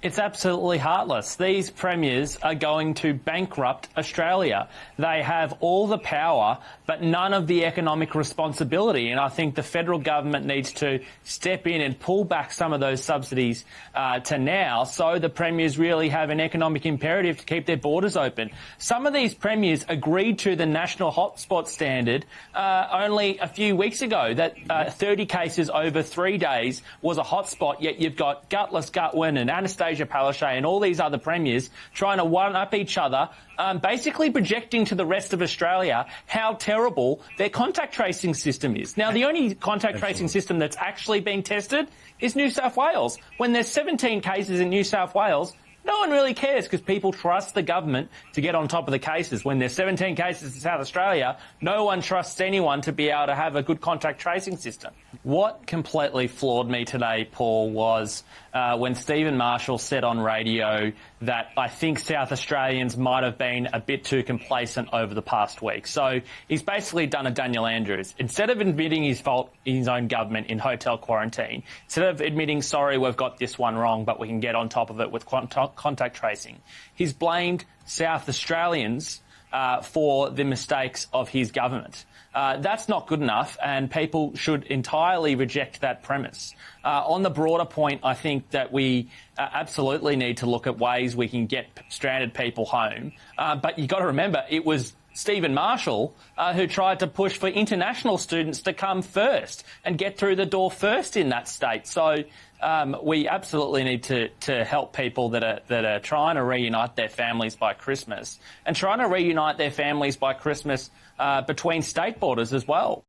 It's absolutely heartless. These premiers are going to bankrupt Australia. They have all the power, but none of the economic responsibility. And I think the federal government needs to step in and pull back some of those subsidies to now, so the premiers really have an economic imperative to keep their borders open. Some of these premiers agreed to the national hotspot standard only a few weeks ago, that 30 cases over 3 days was a hotspot, yet you've got Gutless Gutwin and Anastasia Palaszczuk and all these other premiers trying to one-up each other, basically projecting to the rest of Australia how terrible their contact tracing system is. Now, the only contact tracing system that's actually being tested is New South Wales. When there's 17 cases in New South Wales, no one really cares because people trust the government to get on top of the cases. When there's 17 cases in South Australia, no one trusts anyone to be able to have a good contact tracing system. What completely floored me today, Paul, was when Stephen Marshall said on radio that I think South Australians might have been a bit too complacent over the past week. So he's basically done a Daniel Andrews. Instead of admitting his fault in his own government in hotel quarantine, instead of admitting, sorry, we've got this one wrong, but we can get on top of it with contact tracing, he's blamed South Australians for the mistakes of his government. That's not good enough, and people should entirely reject that premise. On the broader point, I think that we absolutely need to look at ways we can get stranded people home. But you've got to remember, it was Stephen Marshall who tried to push for international students to come first and get through the door first in that state. So we absolutely need to help people that are trying to reunite their families by Christmas, and trying to reunite their families by Christmas between state borders as well.